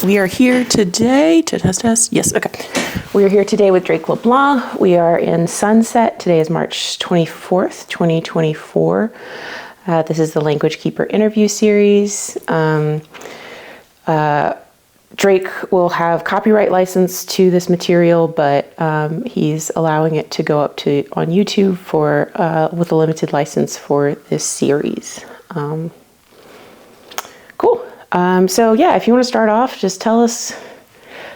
We are here today to test. Yes, okay. We are here today with Drake Leblanc. We are in Sunset. Today is March 24th, 2024. This is the Language Keeper interview series. Drake will have copyright license to this material, but he's allowing it to go up to on YouTube for with a limited license for this series. Cool. So yeah, if you want to start off, just tell us.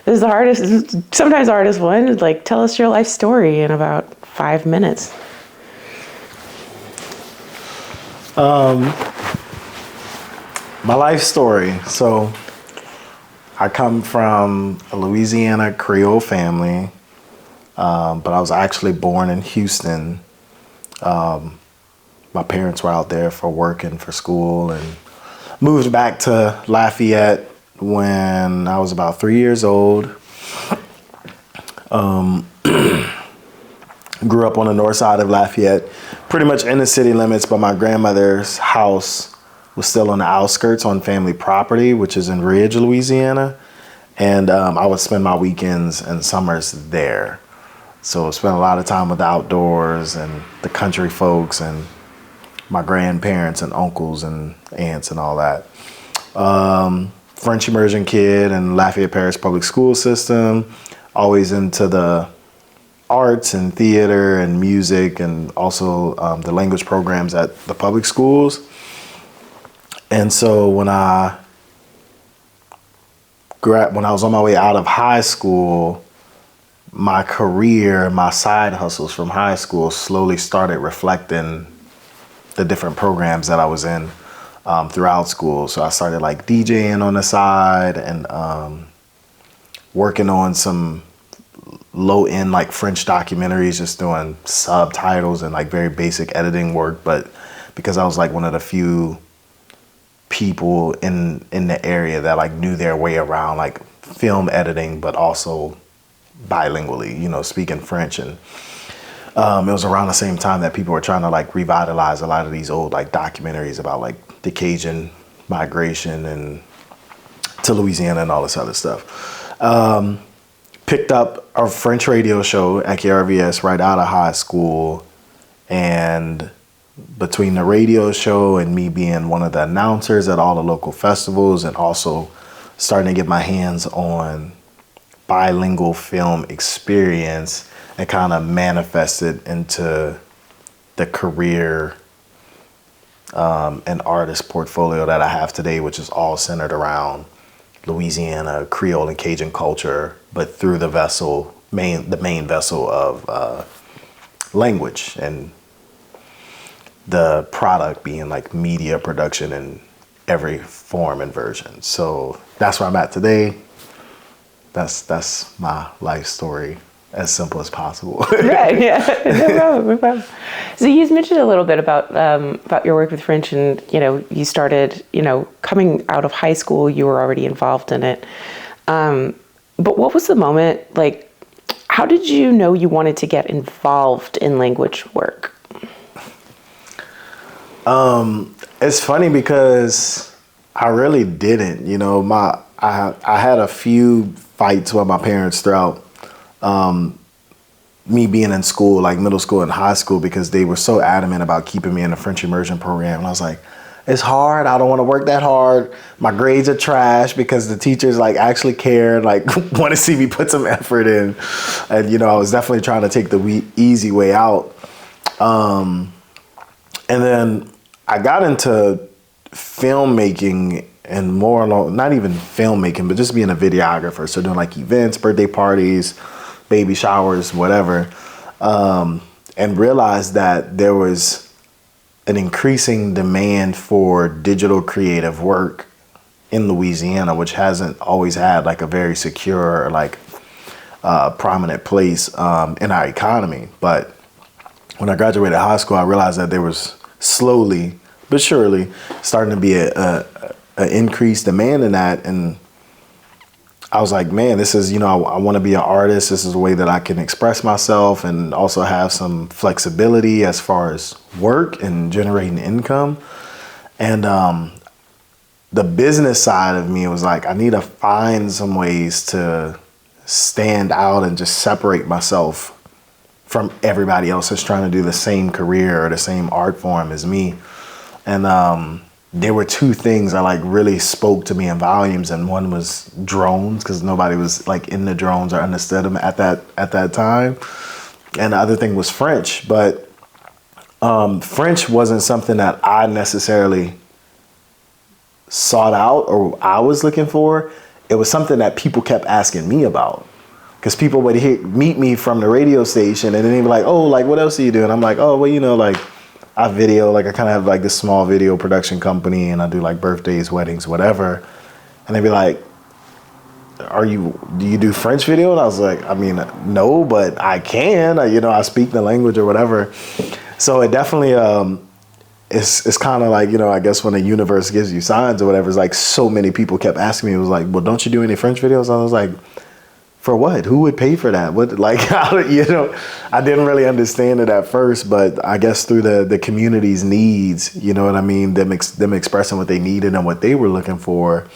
This is the hardest. Sometimes the hardest one. Like, tell us your life story in about 5 minutes. My life story. So, I come from a Louisiana Creole family, but I was actually born in Houston. My parents were out there for work and for school, and moved back to Lafayette when I was about 3 years old. Grew up on the north side of Lafayette, pretty much in the city limits, but my grandmother's house was still on the outskirts on family property, which is in Ridge, Louisiana. And I would spend my weekends and summers there. So spent a lot of time with the outdoors and the country folks and my grandparents and uncles and aunts and all that. French immersion kid in Lafayette Parish Public School System, always into the arts and theater and music, and also the language programs at the public schools. And so when I was on my way out of high school, my career, my side hustles from high school slowly started reflecting the different programs that I was in throughout school. So I started like DJing on the side and working on some low-end like French documentaries, just doing subtitles and like very basic editing work. But because I was like one of the few people in the area that like knew their way around like film editing, but also bilingually, you know, speaking French. And it was around the same time that people were trying to like revitalize a lot of these old like documentaries about like the Cajun migration and to Louisiana and all this other stuff. Picked up a French radio show at KRVS right out of high school, and between the radio show and me being one of the announcers at all the local festivals, and also starting to get my hands on bilingual film experience, and kind of manifested into the career and artist portfolio that I have today, which is all centered around Louisiana, Creole, and Cajun culture, but through the main vessel of language, and the product being like media production in every form and version. So that's where I'm at today. That's my life story, as simple as possible. Right, yeah, no problem. So you mentioned a little bit about your work with French, and you started, coming out of high school, you were already involved in it. But what was the moment, like, how did you know you wanted to get involved in language work? It's funny because I really didn't. I had a few fights with my parents throughout me being in school, like middle school and high school, because they were so adamant about keeping me in the French immersion program. And I was like, it's hard. I don't want to work that hard. My grades are trash, because the teachers like actually care, like want to see me put some effort in. And, I was definitely trying to take the easy way out. And then I got into filmmaking, and more along, not even filmmaking, but just being a videographer. So doing like events, birthday parties, baby showers, whatever. And realized that there was an increasing demand for digital creative work in Louisiana, which hasn't always had like a very secure, like prominent place in our economy. But when I graduated high school, I realized that there was slowly but surely starting to be a increased demand in that. And I was like, man, this is, I want to be an artist. This is a way that I can express myself and also have some flexibility as far as work and generating income. And the business side of me was like, I need to find some ways to stand out and just separate myself from everybody else that's trying to do the same career or the same art form as me. And there were two things that like really spoke to me in volumes, and one was drones, because nobody was like in the drones or understood them at that time. And the other thing was French, but French wasn't something that I necessarily sought out or I was looking for. It was something that people kept asking me about, because people would meet me from the radio station and then they'd be like, oh, like, what else are you doing? I'm like, oh, well, you know, like, I video, like, I kind of have like this small video production company, and I do like birthdays, weddings, whatever. And they'd be like, do you do French video? And I was like, I mean, no, but I can, I speak the language or whatever. So it definitely, it's kind of like, I guess when the universe gives you signs or whatever, it's like so many people kept asking me, it was like, well, don't you do any French videos? I was like, for what? Who would pay for that? What, like, I didn't really understand it at first, but I guess through the community's needs, you know what I mean? Them expressing what they needed and what they were looking for,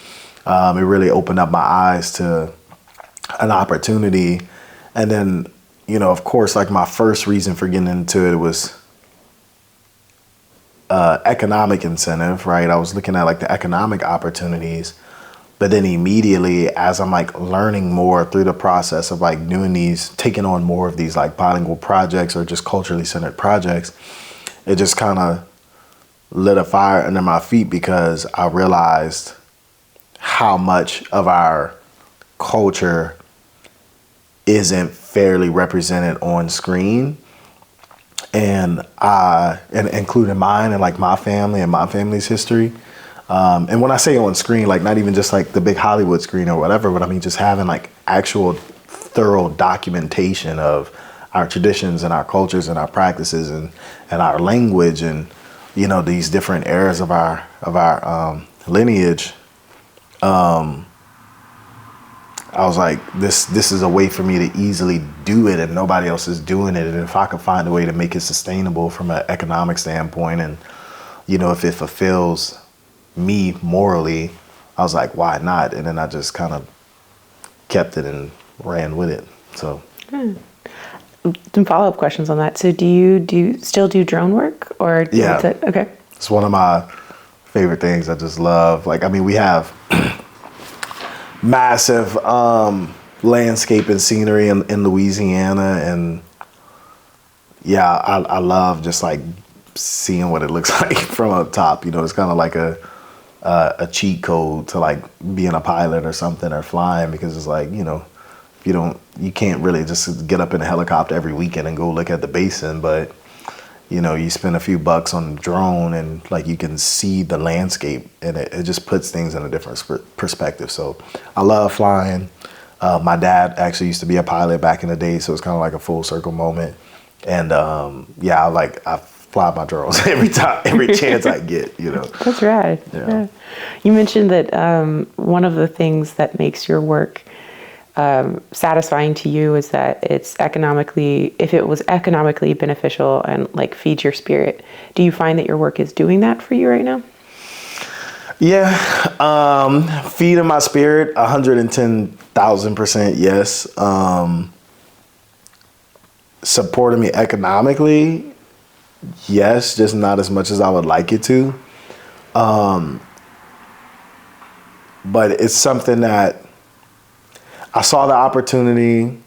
it really opened up my eyes to an opportunity. And then, of course, like my first reason for getting into it was economic incentive, right? I was looking at like the economic opportunities. But then immediately, as I'm like learning more through the process of like taking on more of these like bilingual projects or just culturally centered projects, it just kind of lit a fire under my feet, because I realized how much of our culture isn't fairly represented on screen. And including mine and like my family and my family's history. And when I say on screen, like not even just like the big Hollywood screen or whatever, but I mean just having like actual thorough documentation of our traditions and our cultures and our practices and our language and, these different eras of our lineage. I was like, this is a way for me to easily do it, and nobody else is doing it. And if I could find a way to make it sustainable from an economic standpoint, and, if it fulfills me morally, I was like, why not? And then I just kind of kept it and ran with it. So some follow-up questions on that. So do you still do drone work, or yeah, okay, it's one of my favorite things. I just love, like, I mean, we have massive landscape and scenery in Louisiana, and yeah, I love just like seeing what it looks like from up top. It's kind of like a cheat code to like being a pilot or something, or flying, because it's like, you can't really just get up in a helicopter every weekend and go look at the basin, but you spend a few bucks on the drone and like you can see the landscape, and it just puts things in a different perspective. So I love flying. My dad actually used to be a pilot back in the day, so it's kind of like a full circle moment. And I fly my drones every chance I get, That's rad. Yeah. You mentioned that one of the things that makes your work satisfying to you is that if it was economically beneficial and like feeds your spirit. Do you find that your work is doing that for you right now? Yeah, feeding my spirit, 110,000%, yes. Supporting me economically, yes, just not as much as I would like it to. But it's something that I saw the opportunity.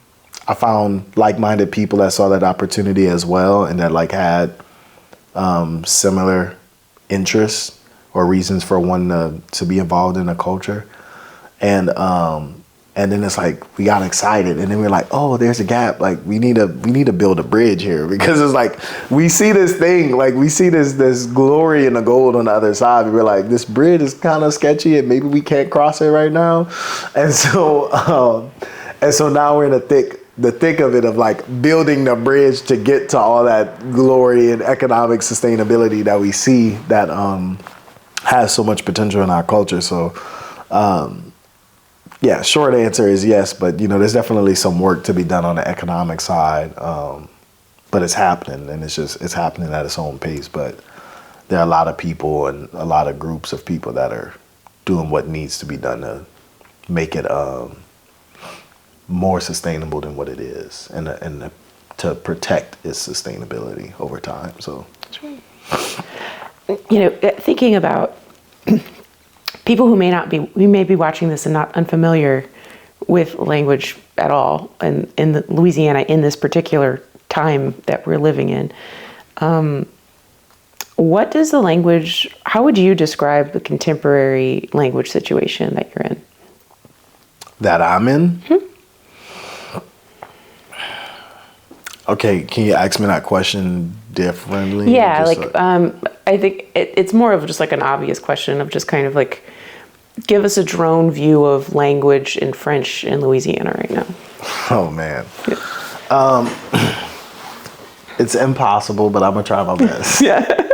I found like-minded people that saw that opportunity as well, and that like had similar interests or reasons for one to be involved in a culture. And then it's like we got excited, and then we're like, oh, there's a gap. Like we need to build a bridge here, because it's like we see this thing, like we see this glory and the gold on the other side. And we're like, this bridge is kind of sketchy, and maybe we can't cross it right now. And so now we're in the thick of it, of like building the bridge to get to all that glory and economic sustainability that we see that has so much potential in our culture. So. Yeah, short answer is yes, but there's definitely some work to be done on the economic side, but it's happening, and it's happening at its own pace. But there are a lot of people and a lot of groups of people that are doing what needs to be done to make it more sustainable than what it is, and to protect its sustainability over time. So, Thinking about people who may be watching this and not unfamiliar with language at all, and in Louisiana in this particular time that we're living in, what does the language? How would you describe the contemporary language situation that you're in? that I'm in. Okay, can you ask me that question differently? Yeah, Just like I think it's more of just like an obvious question of just kind of like give us a drone view of language in French in Louisiana right now. oh man, it's impossible, but I'm gonna try my best. Yeah.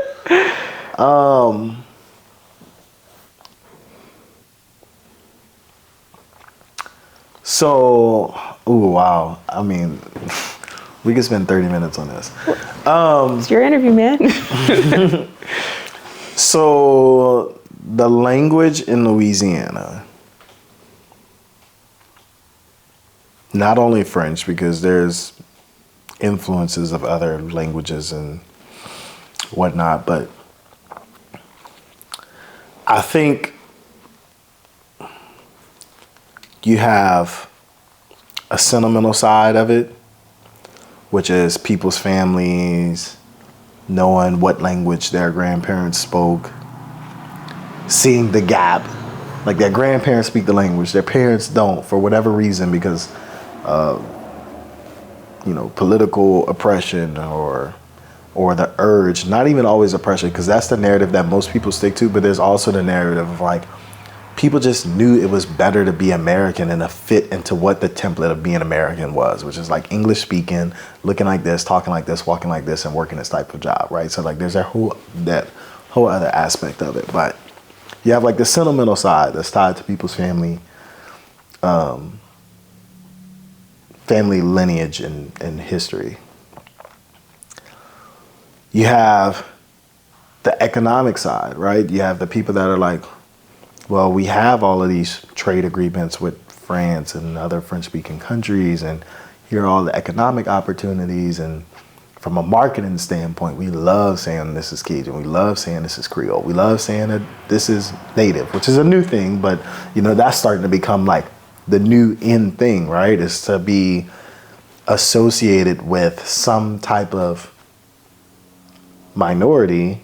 So, ooh, wow. I mean, we could spend 30 minutes on this. It's your interview, man. So, the language in Louisiana, not only French, because there's influences of other languages and whatnot, but I think you have a sentimental side of it, which is people's families knowing what language their grandparents spoke, seeing the gap. Like their grandparents speak the language, their parents don't for whatever reason, because political oppression or the urge, not even always oppression, because that's the narrative that most people stick to, but there's also the narrative of like people just knew it was better to be American and to fit into what the template of being American was, which is like English speaking, looking like this, talking like this, walking like this, and working this type of job, right? So like there's that whole other aspect of it. But you have like the sentimental side that's tied to people's family lineage and history. You have the economic side, right? You have the people that are like, well, we have all of these trade agreements with France and other French-speaking countries, and here are all the economic opportunities. And from a marketing standpoint, we love saying this is Cajun. We love saying this is Creole. We love saying that this is native, which is a new thing, but that's starting to become like the new in thing, right? Is to be associated with some type of minority.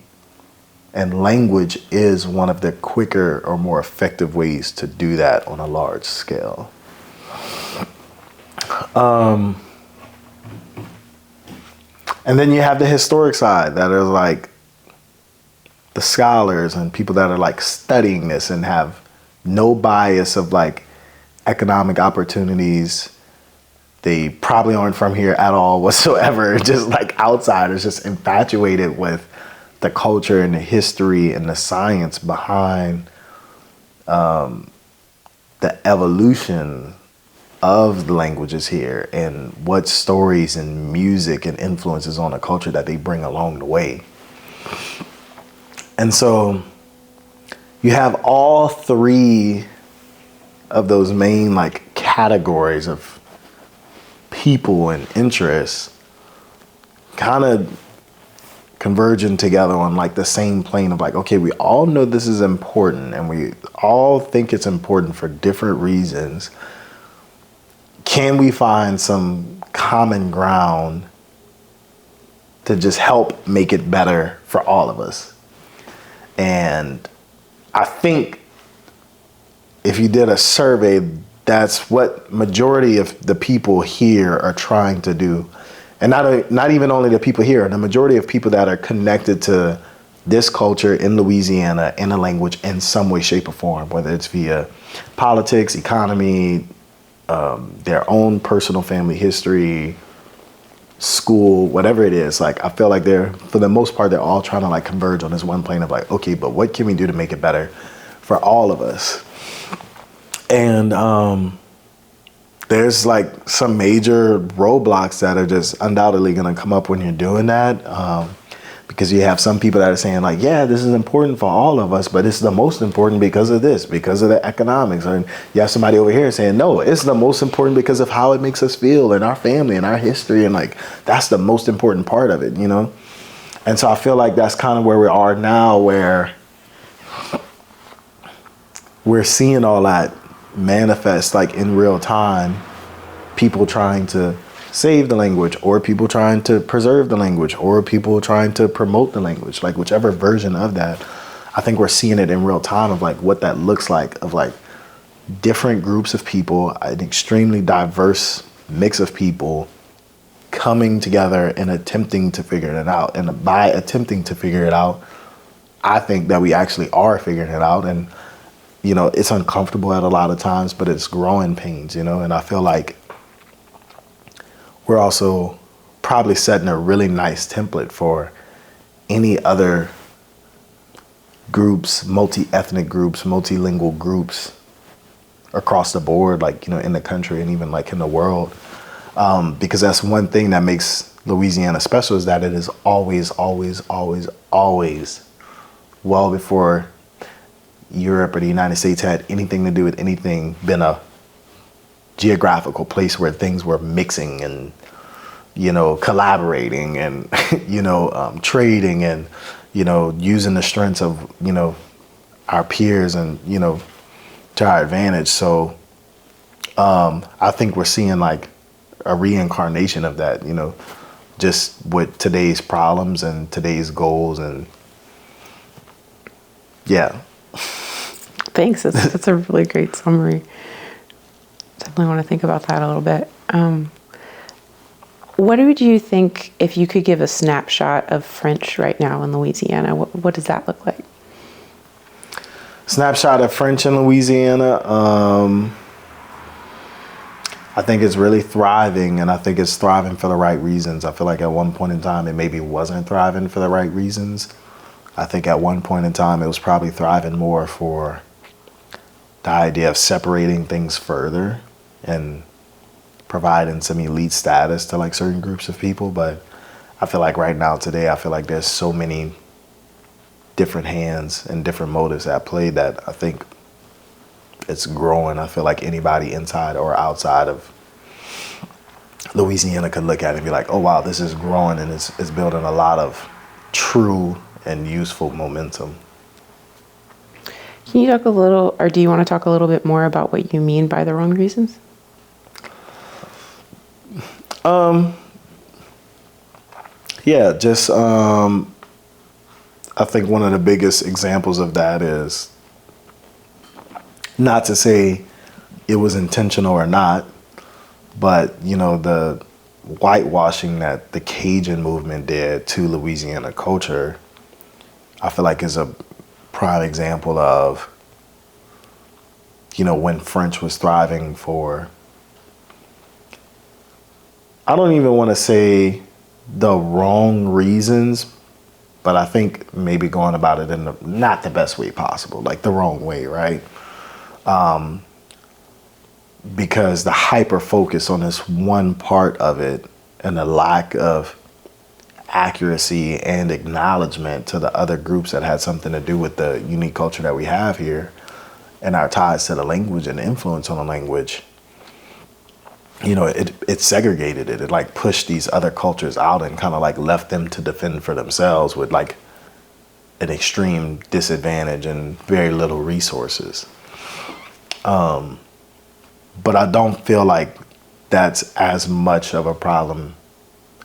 And language is one of the quicker or more effective ways to do that on a large scale. And then you have the historic side that are like the scholars and people that are like studying this and have no bias of like economic opportunities. They probably aren't from here at all whatsoever, just like outsiders, just infatuated with the culture and the history and the science behind the evolution of the languages here and what stories and music and influences on the culture that they bring along the way. And so you have all three of those main like categories of people and interests kind of converging together on like the same plane of like, okay, we all know this is important and we all think it's important for different reasons. Can we find some common ground to just help make it better for all of us? And I think if you did a survey, that's what majority of the people here are trying to do. And not even only the people here, the majority of people that are connected to this culture in Louisiana in a language in some way, shape, or form, whether it's via politics, economy, their own personal family history, school, whatever it is. Like I feel like for the most part, they're all trying to like converge on this one plane of like, okay, but what can we do to make it better for all of us? And there's like some major roadblocks that are just undoubtedly going to come up when you're doing that. Because you have some people that are saying like, yeah, this is important for all of us, but it's the most important because of this, because of the economics. And you have somebody over here saying, no, it's the most important because of how it makes us feel and our family and our history. And like, that's the most important part of it, you know? And so I feel like that's kind of where we are now, where we're seeing all that manifest like in real time, people trying to save the language, or people trying to preserve the language, or people trying to promote the language, like whichever version of that. I think we're seeing it in real time of like what that looks like, of like different groups of people, an extremely diverse mix of people coming together and attempting to figure it out. And by attempting to figure it out, I think that we actually are figuring it out. And, you know, it's uncomfortable at a lot of times, but it's growing pains, you know, and I feel like we're also probably setting a really nice template for any other groups, multi-ethnic groups, multilingual groups across the board, like, you know, in the country and even like in the world. Because that's one thing that makes Louisiana special, is that it is always, always, always, always, well before Europe or the United States had anything to do with anything, been a geographical place where things were mixing and, you know, collaborating and, you know, trading and, you know, using the strengths of, you know, our peers and, you know, to our advantage. So I think we're seeing like a reincarnation of that, you know, just with today's problems and today's goals. And yeah. Thanks. That's a really great summary. Definitely want to think about that a little bit. What would you think if you could give a snapshot of French right now in Louisiana? What does that look like? Snapshot of French in Louisiana. I think it's really thriving, and I think it's thriving for the right reasons. I feel like at one point in time, it maybe wasn't thriving for the right reasons. I think at one point in time, it was probably thriving more for the idea of separating things further and providing some elite status to like certain groups of people. But I feel like right now today, I feel like there's so many different hands and different motives at play that I think it's growing. I feel like anybody inside or outside of Louisiana could look at it and be like, oh wow, this is growing, and it's building a lot of true and useful momentum. Can you talk a little, or do you want to talk a little bit more about what you mean by the wrong reasons? Yeah, just I think one of the biggest examples of that is, not to say it was intentional or not, but you know, the whitewashing that the Cajun movement did to Louisiana culture, I feel like is a prime example of, you know, when French was thriving for, I don't even want to say the wrong reasons, but I think maybe going about it in not the best way possible, like the wrong way, right? Because the hyper focus on this one part of it and the lack of accuracy and acknowledgement to the other groups that had something to do with the unique culture that we have here and our ties to the language and influence on the language, you know, it segregated it. It like pushed these other cultures out and kind of like left them to defend for themselves with like an extreme disadvantage and very little resources. But I don't feel like that's as much of a problem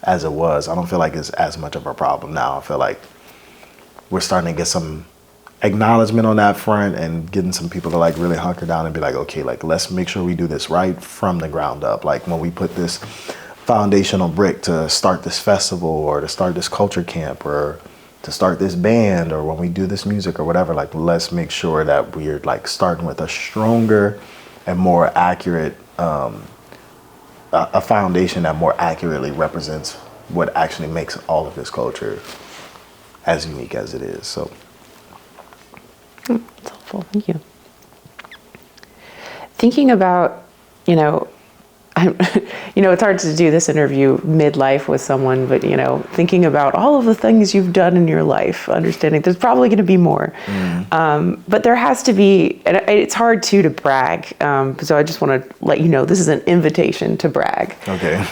as it was. I don't feel like it's as much of a problem now. I feel like we're starting to get some acknowledgement on that front and getting some people to like really hunker down and be like, okay, like let's make sure we do this right from the ground up. Like when we put this foundational brick to start this festival or to start this culture camp or to start this band or when we do this music or whatever, like let's make sure that we're like starting with a stronger and more accurate, a foundation that more accurately represents what actually makes all of this culture as unique as it is. So That's helpful. Thank you. Thinking about, you know, I'm, it's hard to do this interview midlife with someone, but, thinking about all of the things you've done in your life, understanding there's probably going to be more. But there has to be, and it's hard to brag. So I just want to let you know, this is an invitation to brag. Okay.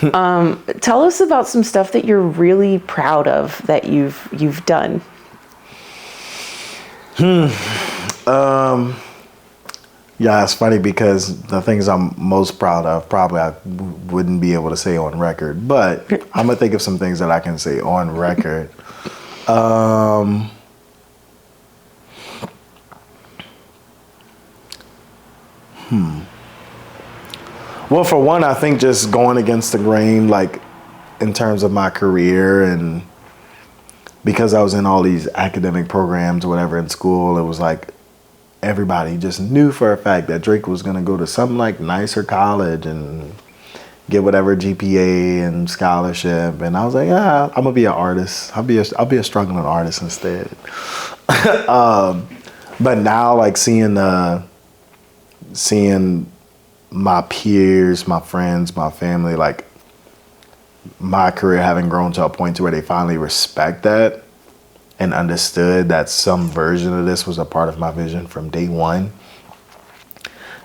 Tell us about some stuff that you're really proud of that you've done. Yeah, it's funny because the things I'm most proud of, probably I wouldn't be able to say on record, but I'm gonna think of some things that I can say on record. Well, for one, I think just going against the grain, like in terms of my career, and because I was in all these academic programs or whatever in school, it was like everybody just knew for a fact that Drake was going to go to some like nicer college and get whatever GPA and scholarship. And I was like, I'm gonna be an artist. I'll be a struggling artist instead. But now, like seeing my peers, my friends, my family, like my career having grown to a point to where they finally respect that and understood that some version of this was a part of my vision from day one.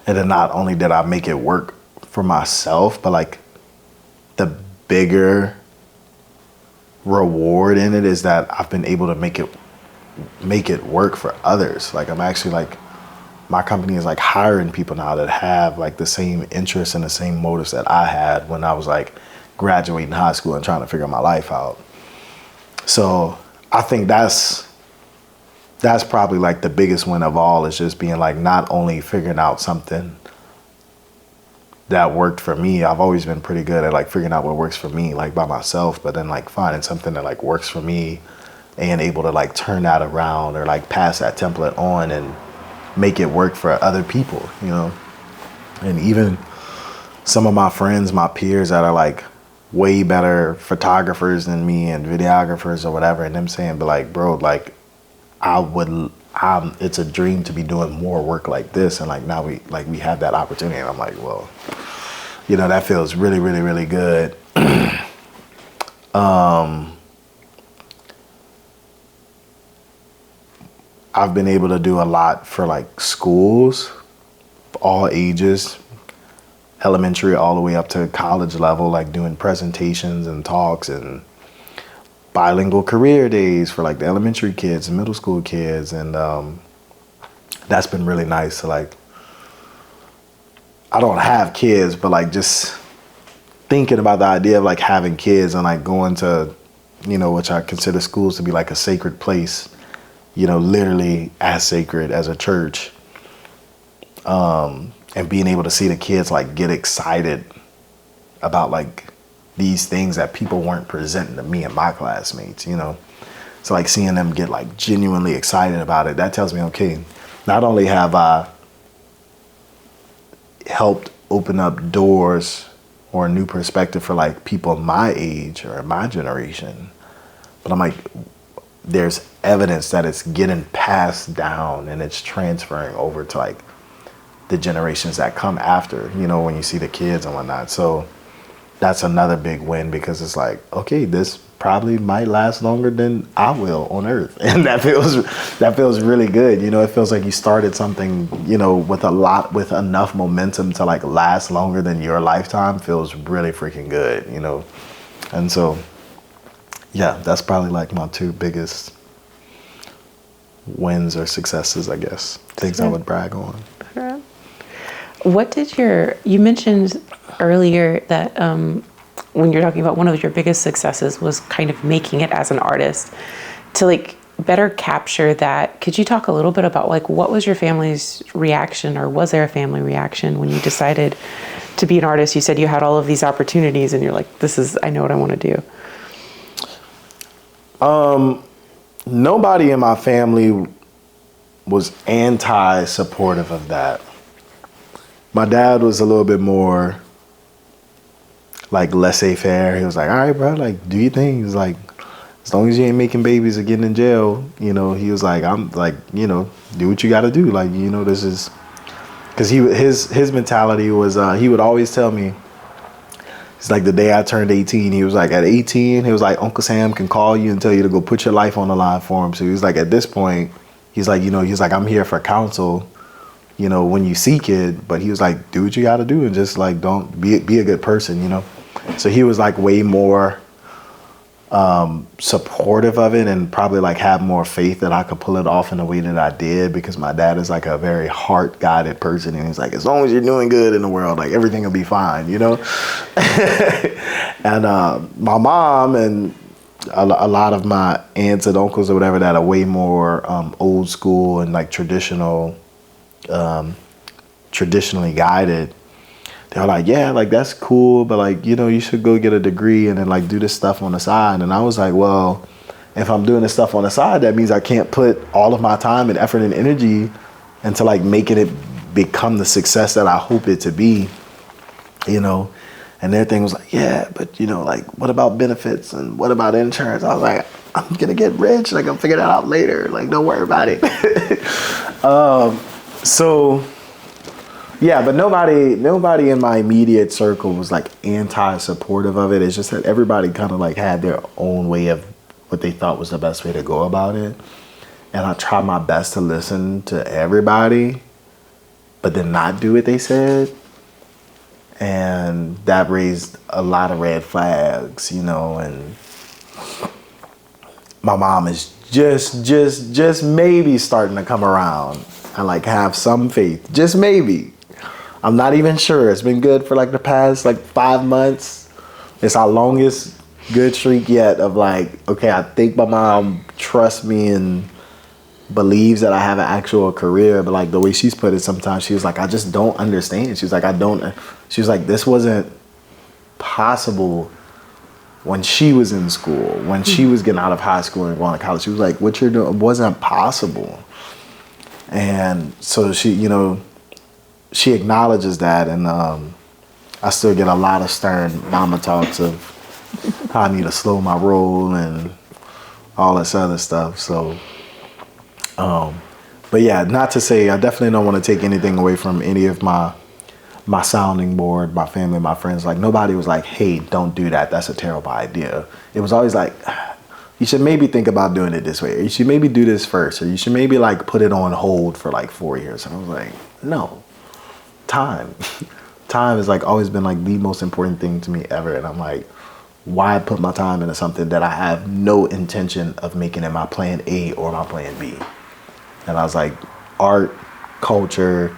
And then not only did I make it work for myself, but like the bigger reward in it is that I've been able to make it work for others. Like I'm actually like, my company is like hiring people now that have like the same interests and the same motives that I had when I was like graduating high school and trying to figure my life out. So I think that's probably like the biggest win of all, is just being like not only figuring out something that worked for me. I've always been pretty good at like figuring out what works for me, like by myself, but then like finding something that like works for me and able to like turn that around or like pass that template on and make it work for other people, And even some of my friends, my peers that are like way better photographers than me and videographers or whatever, and them saying, but like, bro, like it's a dream to be doing more work like this, and like now we have that opportunity, and I'm like, well, that feels really, really, really good. I've been able to do a lot for like schools, all ages, elementary all the way up to college level, like doing presentations and talks and bilingual career days for like the elementary kids and middle school kids. And that's been really nice to like, I don't have kids, but like just thinking about the idea of like having kids and like going to, which I consider schools to be like a sacred place, literally as sacred as a church. And being able to see the kids like get excited about like these things that people weren't presenting to me and my classmates, So like seeing them get like genuinely excited about it, that tells me, okay, not only have I helped open up doors or a new perspective for like people my age or my generation, but I'm like, there's evidence that it's getting passed down and it's transferring over to like the generations that come after, when you see the kids and whatnot. So that's another big win, because it's like, okay, this probably might last longer than I will on earth. And that feels really good. It feels like you started something, with enough momentum to like last longer than your lifetime. Feels really freaking good, And so, yeah, that's probably like my two biggest wins or successes, I guess. Things I would brag on. What did you mentioned earlier that when you're talking about one of your biggest successes was kind of making it as an artist, to like better capture that. Could you talk a little bit about like what was your family's reaction, or was there a family reaction when you decided to be an artist? You said you had all of these opportunities and you're like, I know what I want to do. Nobody in my family was anti-supportive of that. My dad was a little bit more like laissez-faire. He was like, all right, bro, like do your thing. He's like, as long as you ain't making babies or getting in jail, he was like, I'm like, do what you got to do. Like, this is, because his mentality was, he would always tell me, It's like the day I turned 18, he was like, at 18, he was like, Uncle Sam can call you and tell you to go put your life on the line for him. So he was like, at this point, he's like, he's like, I'm here for counsel, when you seek it. But he was like, do what you got to do and just like, don't be a good person, So he was like way more supportive of it, and probably like have more faith that I could pull it off in the way that I did, because my dad is like a very heart guided person, and he's like, as long as you're doing good in the world, like everything will be fine, And my mom and a lot of my aunts and uncles or whatever that are way more old school and like traditionally guided. They were like, yeah, like that's cool, but like, you should go get a degree and then like do this stuff on the side. And I was like, well, if I'm doing this stuff on the side, that means I can't put all of my time and effort and energy into like making it become the success that I hope it to be, And their thing was like, yeah, but like, what about benefits and what about insurance? I was like, I'm gonna get rich. Like, I'll figure that out later. Like, don't worry about it. So. Yeah, but nobody in my immediate circle was like anti-supportive of it. It's just that everybody kind of like had their own way of what they thought was the best way to go about it. And I tried my best to listen to everybody, but then not do what they said. And that raised a lot of red flags, and my mom is just maybe starting to come around and like have some faith. Just maybe. I'm not even sure. It's been good for like the past like 5 months. It's our longest good streak yet of like, okay, I think my mom trusts me and believes that I have an actual career. But like the way she's put it, sometimes she was like, I just don't understand. She was like, this wasn't possible when she was in school, when she was getting out of high school and going to college. She was like, what you're doing wasn't possible. And so she acknowledges that, and I still get a lot of stern mama talks of how I need to slow my roll and all this other stuff. So, but yeah, not to say I definitely don't want to take anything away from any of my sounding board, my family, my friends. Like nobody was like, hey, don't do that. That's a terrible idea. It was always like, you should maybe think about doing it this way. Or you should maybe do this first. Or you should maybe like put it on hold for like 4 years. And I was like, no. Time has like always been like the most important thing to me ever. And I'm like, why put my time into something that I have no intention of making it my plan A or my plan B? And I was like, art, culture,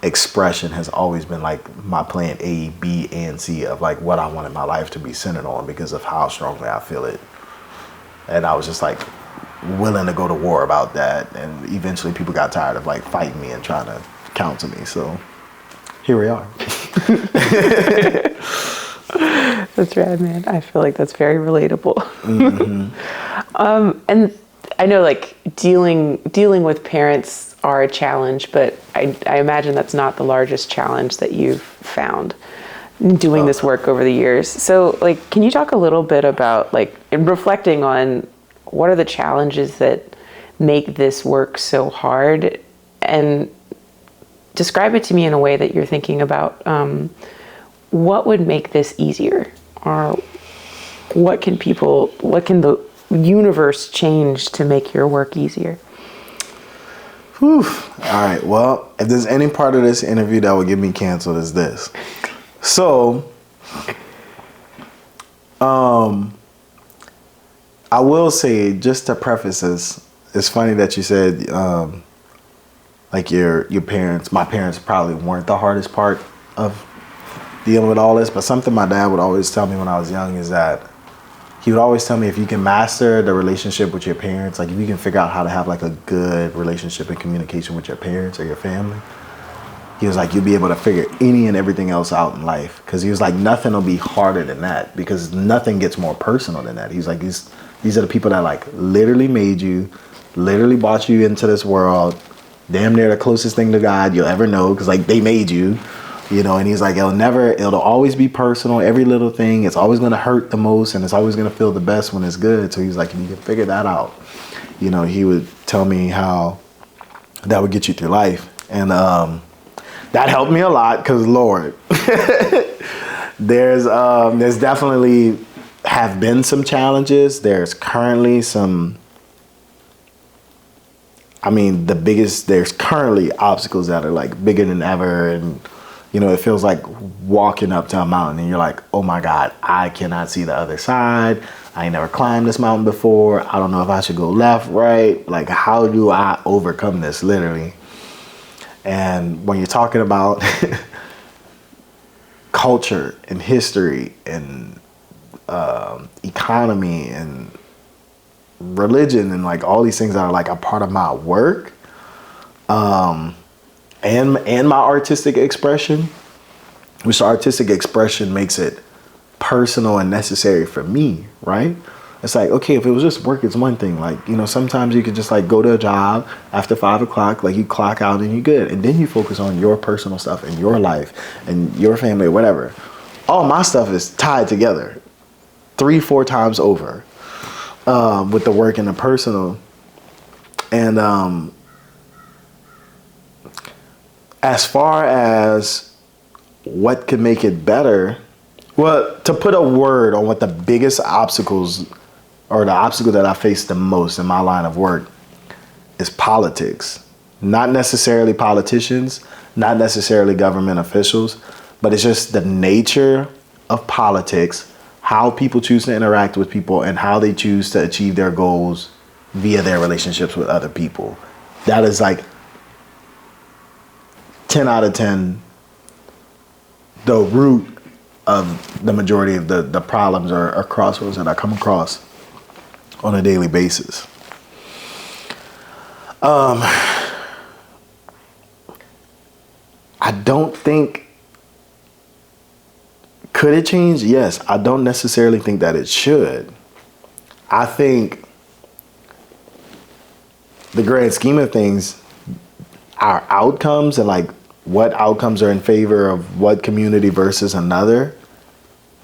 expression has always been like my plan A, B, and C of like what I wanted my life to be centered on because of how strongly I feel it. And I was just like willing to go to war about that. And eventually people got tired of like fighting me and trying to counsel me. So here we are. That's rad, man. I feel like that's very relatable. Mm-hmm. And I know like dealing with parents are a challenge, but I imagine that's not the largest challenge that you've found in doing this work over the years. So like, can you talk a little bit about like reflecting on what are the challenges that make this work so hard, and describe it to me in a way that you're thinking about what would make this easier, or what can the universe change to make your work easier? Whew. All right. Well, if there's any part of this interview that would get me canceled, is this. So, I will say, just to preface this, it's funny that you said, like your parents, my parents probably weren't the hardest part of dealing with all this, but something my dad would always tell me when I was young is that he would always tell me, if you can master the relationship with your parents, like if you can figure out how to have like a good relationship and communication with your parents or your family, he was like, you'll be able to figure any and everything else out in life. Because he was like, nothing will be harder than that, because nothing gets more personal than that. He's like, these are the people that like literally made you, literally brought you into this world, damn near the closest thing to God you'll ever know, because like they made you. And he's like, it'll always be personal. Every little thing, it's always going to hurt the most, and it's always going to feel the best when it's good. So he's like, if you can figure that out, he would tell me how that would get you through life. And that helped me a lot, because Lord, There's definitely have been some challenges. There's currently some. I mean, there's currently obstacles that are like bigger than ever. And, it feels like walking up to a mountain and you're like, oh my God, I cannot see the other side. I ain't never climbed this mountain before. I don't know if I should go left, right. Like, how do I overcome this, literally? And when you're talking about culture and history and economy and religion and like all these things that are like a part of my work, and my artistic expression, which artistic expression makes it personal and necessary for me, right? It's like, okay, if it was just work, it's one thing. Like, sometimes you could just like go to a job after 5 o'clock, like you clock out and you're good. And then you focus on your personal stuff and your life and your family or whatever. All my stuff is tied together 3-4 times over, with the work and the personal. And as far as what could make it better, well, to put a word on what the biggest obstacles or the obstacle that I face the most in my line of work is politics. Not necessarily politicians, not necessarily government officials, but it's just the nature of politics, how people choose to interact with people and how they choose to achieve their goals via their relationships with other people. That is like 10 out of 10, the root of the majority of the problems or crossroads that I come across on a daily basis. I don't think, could it change? Yes. I don't necessarily think that it should. I think the grand scheme of things, our outcomes and like what outcomes are in favor of what community versus another,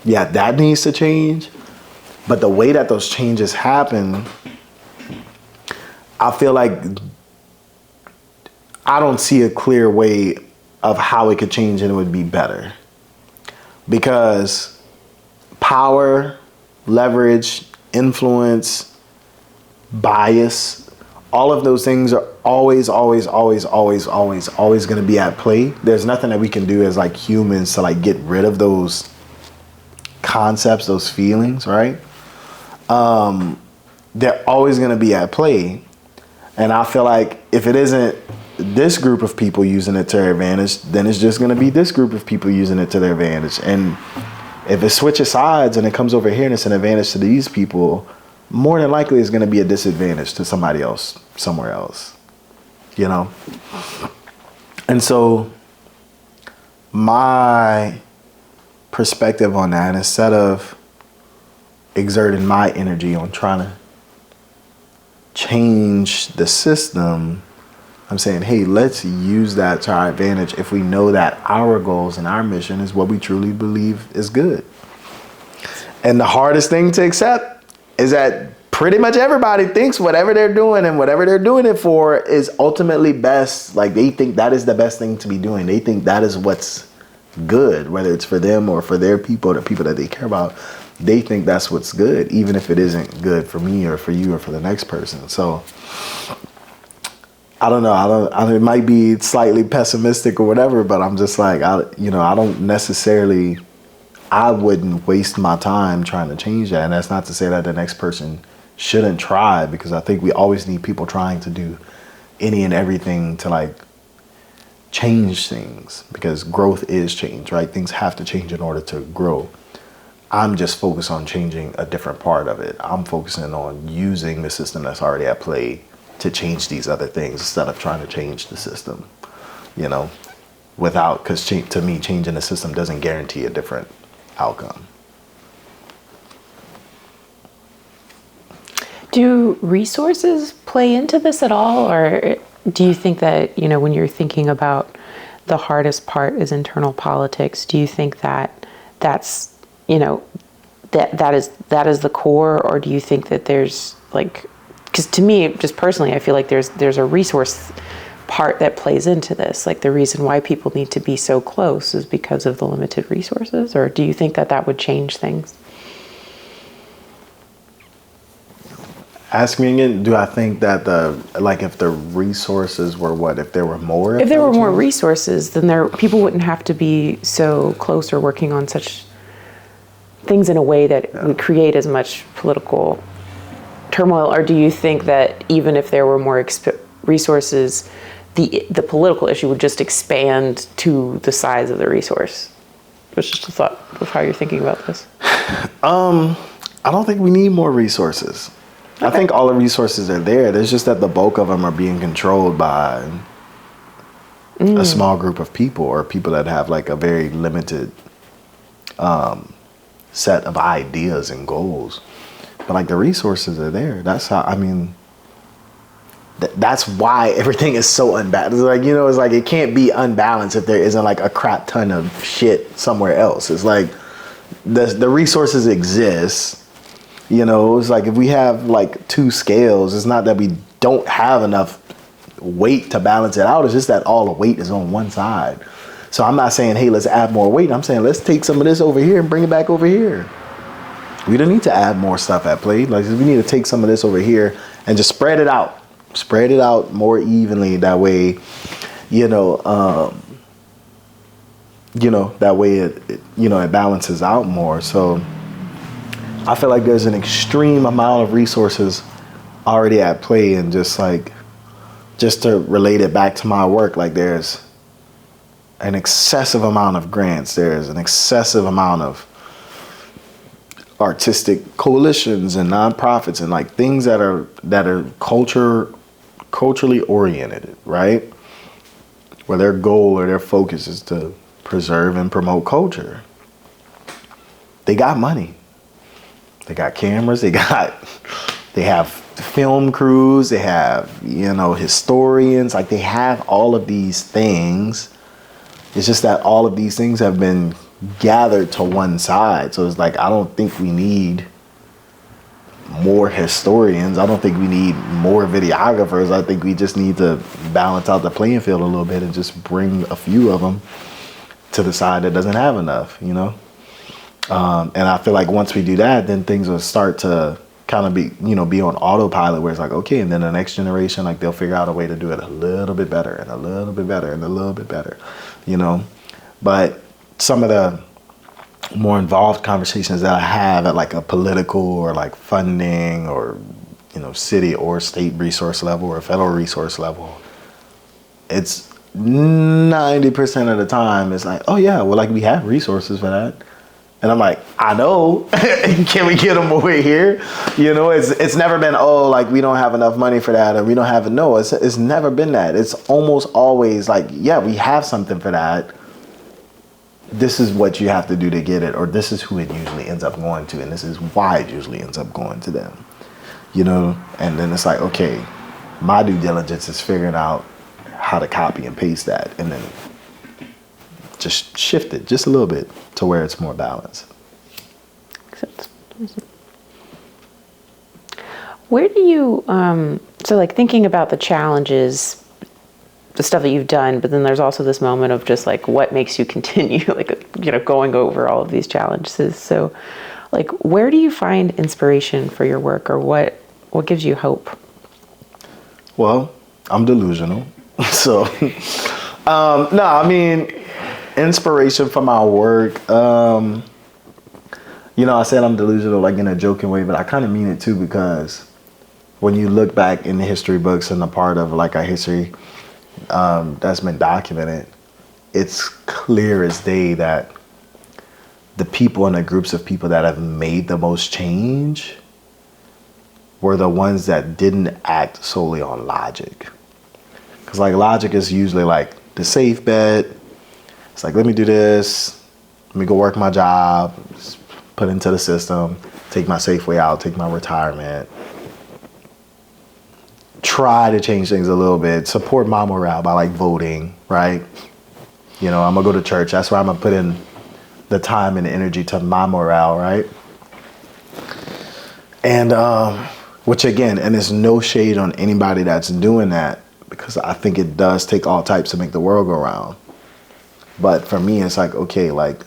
yeah, that needs to change. But the way that those changes happen, I feel like I don't see a clear way of how it could change and it would be better. Because power, leverage, influence, bias, all of those things are always going to be at play. There's nothing that we can do as like humans to like get rid of those concepts, those feelings, right? They're always going to be at play. And I feel like if it isn't this group of people using it to their advantage, then it's just going to be this group of people using it to their advantage. And if it switches sides and it comes over here and it's an advantage to these people, more than likely it's going to be a disadvantage to somebody else somewhere else, And so my perspective on that, instead of exerting my energy on trying to change the system, I'm saying, hey, let's use that to our advantage if we know that our goals and our mission is what we truly believe is good. And the hardest thing to accept is that pretty much everybody thinks whatever they're doing and whatever they're doing it for is ultimately best. Like they think that is the best thing to be doing. They think that is what's good, whether it's for them or for their people or the people that they care about. They think that's what's good, even if it isn't good for me or for you or for the next person. So I don't know. It might be slightly pessimistic or whatever, but I'm just like, I wouldn't waste my time trying to change that. And that's not to say that the next person shouldn't try, because I think we always need people trying to do any and everything to like change things, because growth is change, right? Things have to change in order to grow. I'm just focused on changing a different part of it. I'm focusing on using the system that's already at play to change these other things instead of trying to change the system, because to me, changing the system doesn't guarantee a different outcome. Do resources play into this at all? Or do you think that, when you're thinking about the hardest part is internal politics, do you think that that's, that is the core? Or do you think that there's like, because to me, just personally, I feel like there's a resource part that plays into this? Like the reason why people need to be so close is because of the limited resources? Or do you think that that would change things? Ask me again, do I think that if the resources were what? If there were more? If there were more resources, then people wouldn't have to be so close or working on such things in a way that would create as much political turmoil. Or do you think that even if there were more resources, the political issue would just expand to the size of the resource? It's just a thought of how you're thinking about this. I don't think we need more resources. Okay. I think all the resources are there. There's just that the bulk of them are being controlled by a small group of people, or people that have like a very limited set of ideas and goals. But like the resources are there. That's how, I mean, that's why everything is so unbalanced. Like, you know, it's like it can't be unbalanced if there isn't like a crap ton of shit somewhere else. It's like the resources exist. You know, it's like if we have like two scales, it's not that we don't have enough weight to balance it out. It's just that all the weight is on one side. So I'm not saying, hey, let's add more weight. I'm saying let's take some of this over here and bring it back over here. We don't need to add more stuff at play. Like we need to take some of this over here and just spread it out. Spread it out more evenly. That way, that way it balances out more. So I feel like there's an extreme amount of resources already at play, and just to relate it back to my work, like there's an excessive amount of grants. There's an excessive amount of artistic coalitions and nonprofits and like things that are culturally oriented, right? Where their goal or their focus is to preserve and promote culture. They got money. They got cameras. They have film crews. They have, historians. Like they have all of these things. It's just that all of these things have been gathered to one side. So it's like, I don't think we need more historians. I don't think we need more videographers. I think we just need to balance out the playing field a little bit and just bring a few of them to the side that doesn't have enough, And I feel like once we do that, then things will start to kind of be on autopilot, where it's like, okay, and then the next generation, like they'll figure out a way to do it a little bit better and a little bit better and a little bit better, But some of the more involved conversations that I have at like a political or like funding or, city or state resource level or federal resource level, it's 90% of the time it's like, oh yeah, well, like we have resources for that. And I'm like, I know, can we get them over here? It's never been, oh, like we don't have enough money for that, or we don't have it's never been that. It's almost always like, yeah, we have something for that. This is what you have to do to get it, or this is who it usually ends up going to, and this is why it usually ends up going to them. And then it's like, okay, my due diligence is figuring out how to copy and paste that, and then just shift it just a little bit to where it's more balanced. Makes sense. Where do you, so like thinking about the challenges, the stuff that you've done, but then there's also this moment of just like what makes you continue, going over all of these challenges. So like, where do you find inspiration for your work, or what gives you hope? Well, I'm delusional. So, no, I mean, inspiration for my work, I said I'm delusional like in a joking way, but I kind of mean it too, because when you look back in the history books and the part of like our history that's been documented, it's clear as day that the people and the groups of people that have made the most change were the ones that didn't act solely on logic. Because like logic is usually like the safe bet. It's like, let me do this, let me go work my job, just put into the system, take my safe way out, take my retirement, try to change things a little bit, support my morale by like voting, right? I'm gonna go to church. That's where I'm gonna put in the time and the energy to my morale, right? And which again, and there's no shade on anybody that's doing that, because I think it does take all types to make the world go round. But for me, it's like, okay, like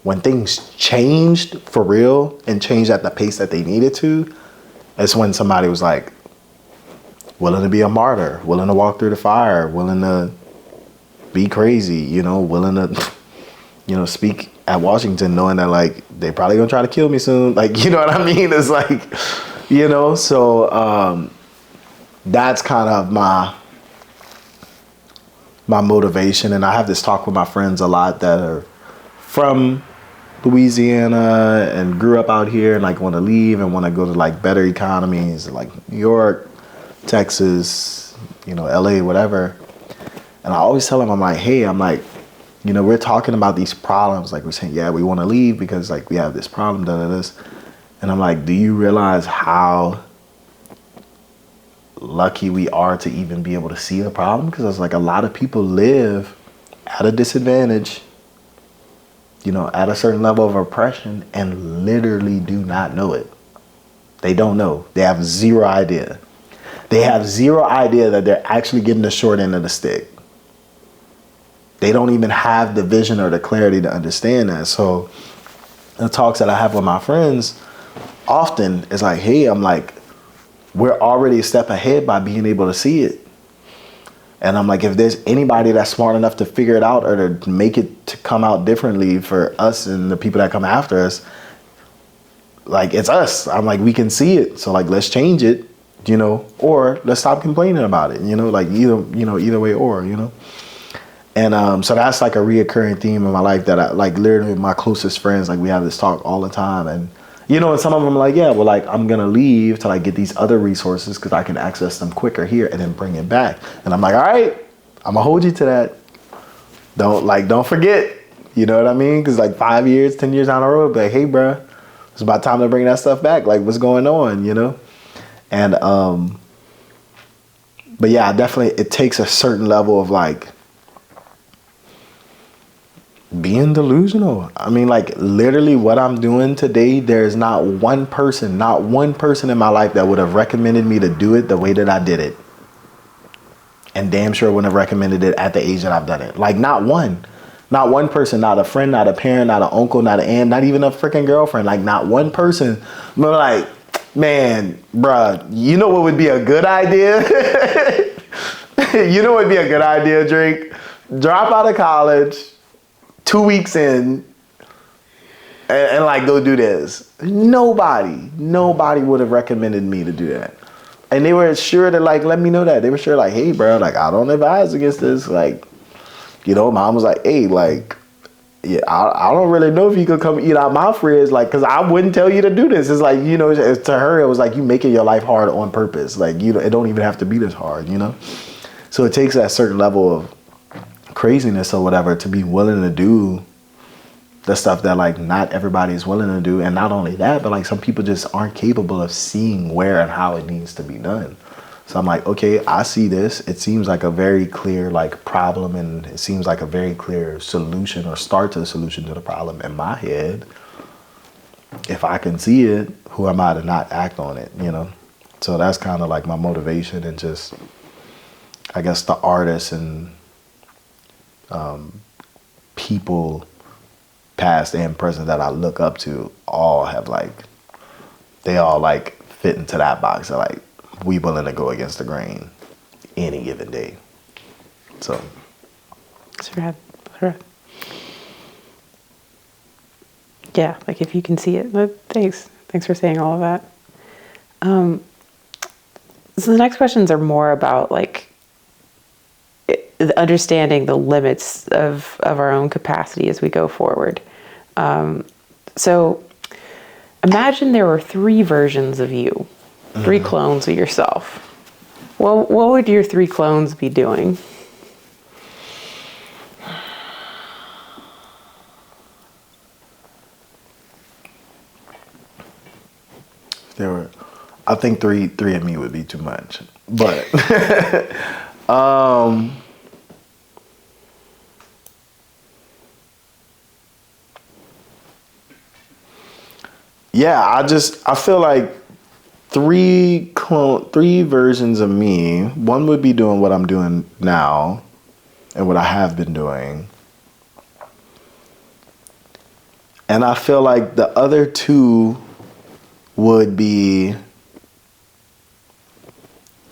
when things changed for real and changed at the pace that they needed to, it's when somebody was like willing to be a martyr, willing to walk through the fire, willing to be crazy, you know, willing to, you know, speak at Washington knowing that like they probably gonna try to kill me soon. Like, you know what I mean? It's like, you know, so that's kind of my motivation. And I have this talk with my friends a lot that are from Louisiana and grew up out here and like want to leave and want to go to like better economies like New York, Texas, you know, LA, whatever. And I always tell them, I'm like, hey, I'm like, you know, we're talking about these problems. Like we're saying, yeah, we want to leave because like we have this problem, this. And I'm like, do you realize how lucky we are to even be able to see the problem? Because it's like a lot of people live at a disadvantage, you know, at a certain level of oppression and literally do not know it. They don't know. They have zero idea. They have zero idea that they're actually getting the short end of the stick. They don't even have the vision or the clarity to understand that. So the talks that I have with my friends often is like, hey, I'm like, we're already a step ahead by being able to see it. And I'm like, if there's anybody that's smart enough to figure it out or to make it to come out differently for us and the people that come after us, like it's us. I'm like, we can see it. So like, let's change it, you know, or let's stop complaining about it, you know, like either way, or, you know. And so that's like a reoccurring theme in my life that I like literally my closest friends, like we have this talk all the time. And, you know, and some of them are like, yeah, well, like I'm going to leave till I get these other resources because I can access them quicker here and then bring it back. And I'm like, all right, I'm going to hold you to that. Don't forget, you know what I mean? Because like 5 years, 10 years down the road, be like, hey, bro, it's about time to bring that stuff back. Like what's going on, you know? And, but yeah, definitely it takes a certain level of like, being delusional. I mean, like literally what I'm doing today, there's not one person in my life that would have recommended me to do it the way that I did it. And damn sure wouldn't have recommended it at the age that I've done it. Like not one person, not a friend, not a parent, not an uncle, not an aunt, not even a freaking girlfriend. Like not one person. But like, man, bruh, you know what would be a good idea? You know what would be a good idea, Drake? Drop out of college 2 weeks in and like go do this. Nobody would have recommended me to do that. And they were sure to like let me know that. They were sure like, hey bro, like I don't advise against this. Like, you know, mom was like, hey, like, yeah, I don't really know if you could come eat out my fridge, like, cause I wouldn't tell you to do this. It's like, you know, to her, it was like you making your life hard on purpose. Like, you know, it don't even have to be this hard, you know? So it takes that certain level of craziness or whatever to be willing to do the stuff that like not everybody is willing to do. And not only that, but like some people just aren't capable of seeing where and how it needs to be done. So I'm like, okay, I see this. It seems like a very clear like problem, and it seems like a very clear solution or start to the solution to the problem in my head. If I can see it, who am I to not act on it, you know? So that's kind of like my motivation, and just, I guess, the artists and people past and present that I look up to all have like, they all like fit into that box of like, we willing to go against the grain any given day. So. It's rad. Yeah, like if you can see it. But thanks for saying all of that. So the next questions are more about like understanding the limits of our own capacity as we go forward. So imagine there were 3 versions of you, 3 clones of yourself. Well, what would your 3 clones be doing? I think three of me would be too much, but yeah, I feel like 3 three versions of me. One would be doing what I'm doing now and what I have been doing. And I feel like the other two would be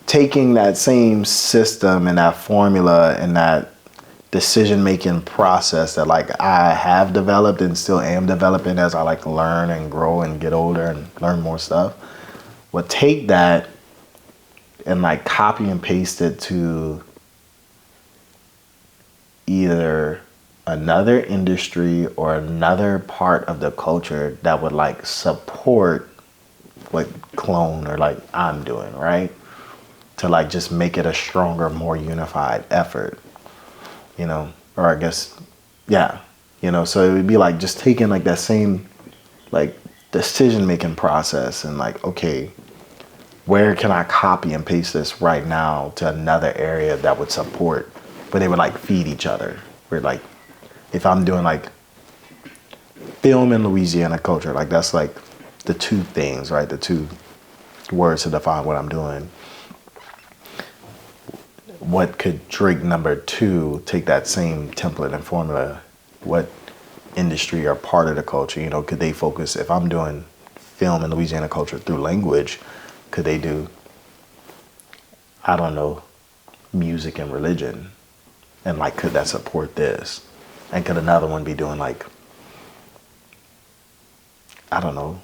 taking that same system and that formula and that decision-making process that like I have developed and still am developing as I like learn and grow and get older and learn more stuff. Would take that and like copy and paste it to either another industry or another part of the culture that would like support what clone or like I'm doing, right? To like just make it a stronger, more unified effort, you know, or I guess, yeah, you know, so it would be like just taking like that same like decision-making process and like, okay, where can I copy and paste this right now to another area that would support, but they would like feed each other. Where like, if I'm doing like film in Louisiana culture, like that's like the two things, right? The two words to define what I'm doing. What could Drake number two take that same template and formula? What industry or part of the culture, you know, could they focus, if I'm doing film in Louisiana culture through language, could they do, I don't know, music and religion? And like, could that support this? And could another one be doing like, I don't know,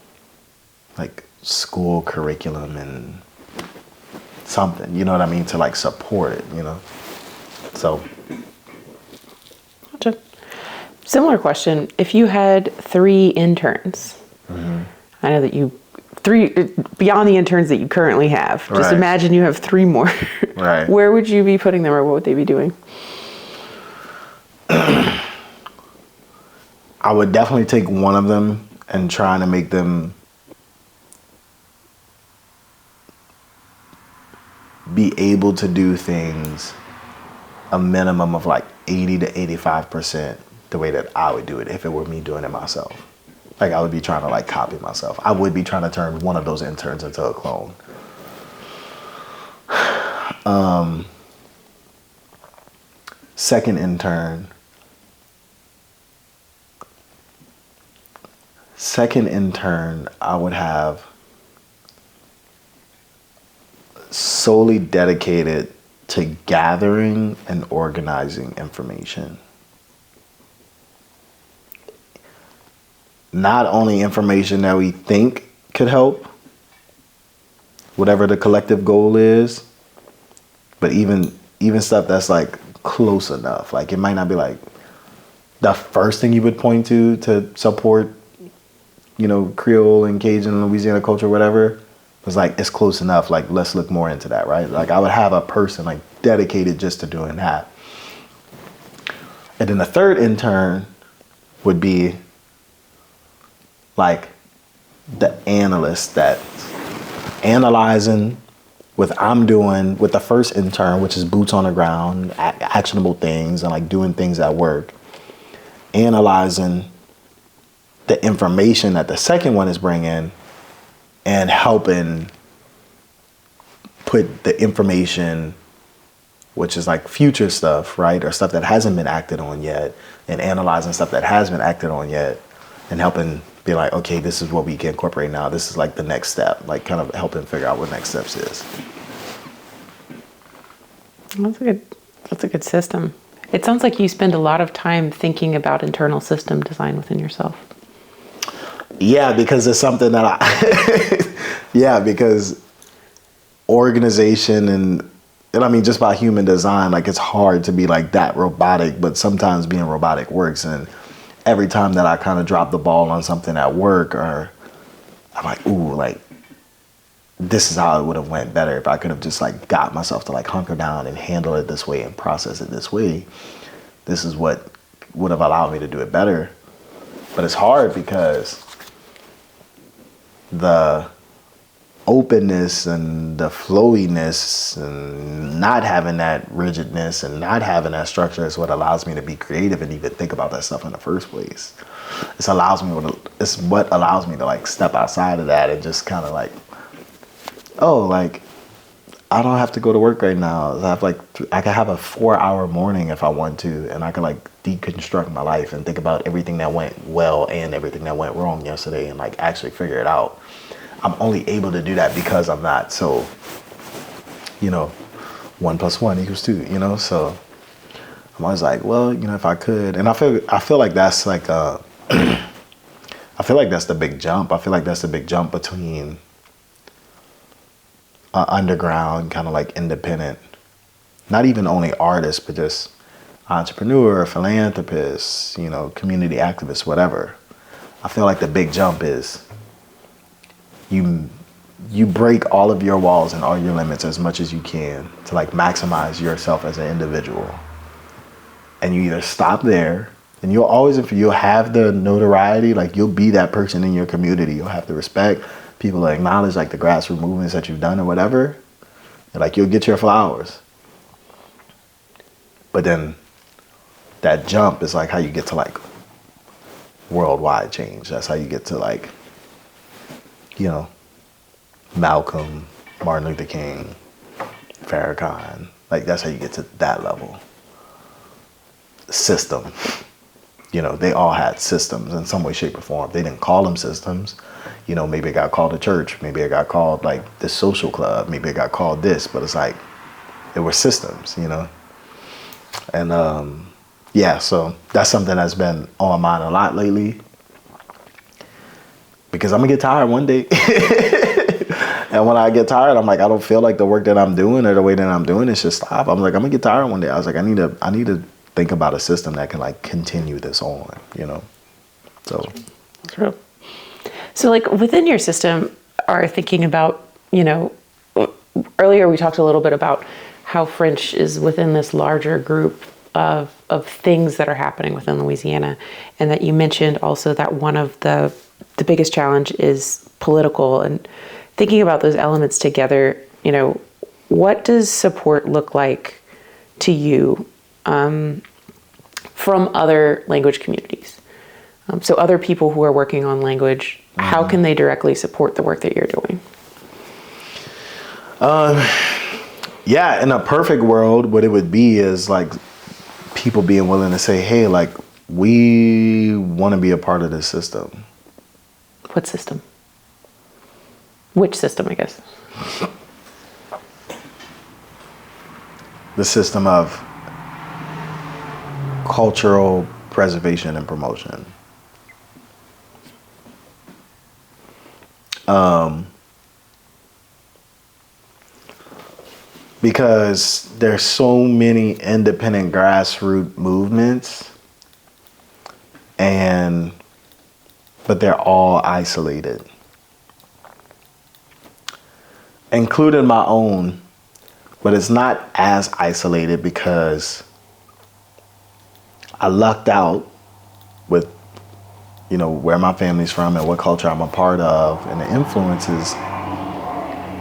like school curriculum and something, you know what I mean, to like support it, you know? So. Gotcha. Similar question. If you had 3 interns, I know that you, 3, beyond the interns that you currently have, just Right. imagine you have 3 more. Right. Where would you be putting them or what would they be doing? I would definitely take one of them and trying to make them be able to do things a minimum of like 80 to 85% the way that I would do it if it were me doing it myself. Like I would be trying to like copy myself. I would be trying to turn one of those interns into a clone. Second intern, I would have solely dedicated to gathering and organizing information. Not only information that we think could help, whatever the collective goal is, but even stuff that's like close enough. Like it might not be like the first thing you would point to support, you know, Creole and Cajun and Louisiana culture, whatever. It's like, it's close enough. Like, let's look more into that, right? Like I would have a person like dedicated just to doing that. And then the third intern would be like the analyst that analyzing what I'm doing with the first intern, which is boots on the ground, actionable things and like doing things at work, analyzing the information that the second one is bringing and helping put the information, which is like future stuff, right? Or stuff that hasn't been acted on yet, and analyzing stuff that has been acted on yet and helping be like, okay, this is what we can incorporate now. This is like the next step, like kind of helping figure out what next steps is. That's a good system. It sounds like you spend a lot of time thinking about internal system design within yourself. Yeah, because it's something that because organization and I mean, just by human design, like it's hard to be like that robotic, but sometimes being robotic works. And every time that I kind of drop the ball on something at work, or I'm like, ooh, like this is how it would have went better if I could have just like got myself to like hunker down and handle it this way and process it this way. This is what would have allowed me to do it better. But it's hard because the openness and the flowiness and not having that rigidness and not having that structure is what allows me to be creative and even think about that stuff in the first place. It's what allows me to like step outside of that and just kind of like, oh, like, I don't have to go to work right now. I have like, I can have a 4-hour morning if I want to, and I can like deconstruct my life and think about everything that went well and everything that went wrong yesterday and like actually figure it out. I'm only able to do that because I'm not so, 1 + 1 = 2, so I'm always like, well, if I could, and I feel like that's like I feel like that's the big jump. I feel like that's the big jump between underground, kind of like independent, not even only artists, but just entrepreneur, philanthropist, community activist, whatever. I feel like the big jump is you break all of your walls and all your limits as much as you can to like maximize yourself as an individual. And you either stop there, and you'll have the notoriety, like you'll be that person in your community. You'll have the respect. People will acknowledge like the grassroots movements that you've done or whatever. And like you'll get your flowers. But then that jump is like how you get to like worldwide change. That's how you get to like, Malcolm, Martin Luther King, Farrakhan. Like that's how you get to that level. System. They all had systems in some way, shape, or form. They didn't call them systems. Maybe it got called a church. Maybe it got called like the social club. Maybe it got called this, but it's like, it were systems, And so that's something that's been on my mind a lot lately. Because I'm gonna get tired one day. And when I get tired, I'm like, I don't feel like the work that I'm doing or the way that I'm doing it should stop. I'm like, I'm gonna get tired one day. I was like, I need to think about a system that can like continue this on, So True. So like within your system, are thinking about, earlier we talked a little bit about how French is within this larger group of things that are happening within Louisiana, and that you mentioned also that one of the biggest challenge is political, and thinking about those elements together, what does support look like to you from other language communities? So other people who are working on language, how can they directly support the work that you're doing? In a perfect world, what it would be is like people being willing to say, hey, like we want to be a part of this system. What system? Which system, I guess? The system of cultural preservation and promotion. Because there's so many independent grassroots movements, but they're all isolated, including my own. But it's not as isolated because I lucked out with, where my family's from and what culture I'm a part of, and the influences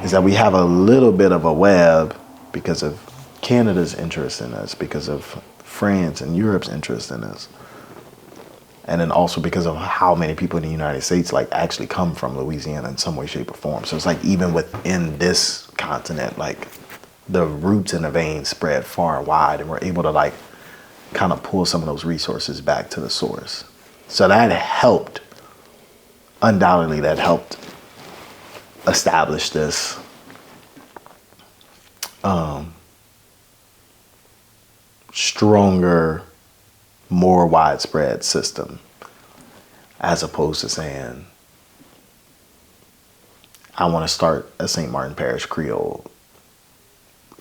is that we have a little bit of a web because of Canada's interest in us, because of France and Europe's interest in us. And then also because of how many people in the United States like actually come from Louisiana in some way, shape, or form. So it's like even within this continent, like the roots and the veins spread far and wide, and we're able to like kind of pull some of those resources back to the source. So that helped, undoubtedly that helped establish this stronger, more widespread system, as opposed to saying, I want to start a St. Martin Parish Creole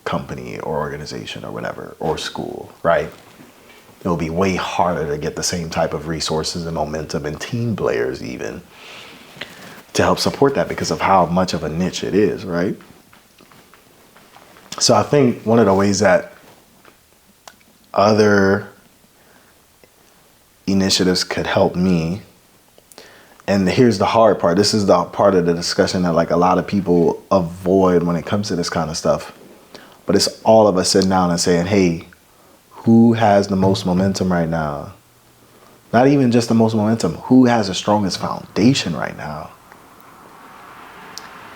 company or organization or whatever, or school, right? It'll be way harder to get the same type of resources and momentum and team players even to help support that because of how much of a niche it is, right? So I think one of the ways that other initiatives could help me, and here's the hard part, this is the part of the discussion that like a lot of people avoid when it comes to this kind of stuff, but it's all of us sitting down and saying, hey, who has the most momentum right now? Not even just the most momentum, who has the strongest foundation right now?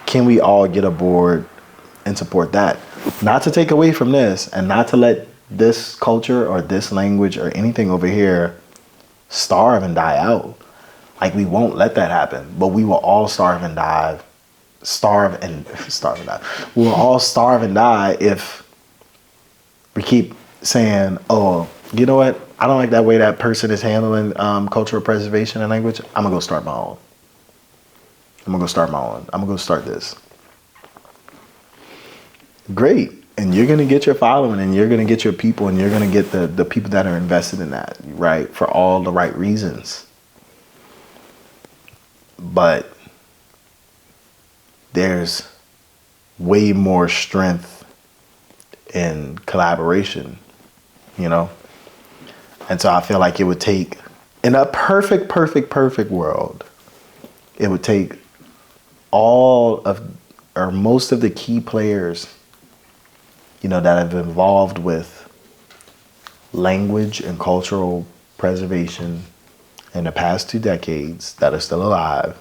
can we all get aboard and support that? Not to take away from this, and not to let this culture or this language or anything over here starve and die out. Like, we won't let that happen, but we will all starve and die. We will all starve and die if we keep saying, oh, you know what? I don't like that way that person is handling cultural preservation and language. I'm going to go start my own. I'm going to go start this. Great. And you're going to get your following, and you're going to get your people, and you're going to get the people that are invested in that, right? For all the right reasons. But there's way more strength in collaboration, you know? And so I feel like it would take, in a perfect world, it would take all of, or most of the key players, you know, that have been involved with language and cultural preservation in the past 2 decades that are still alive,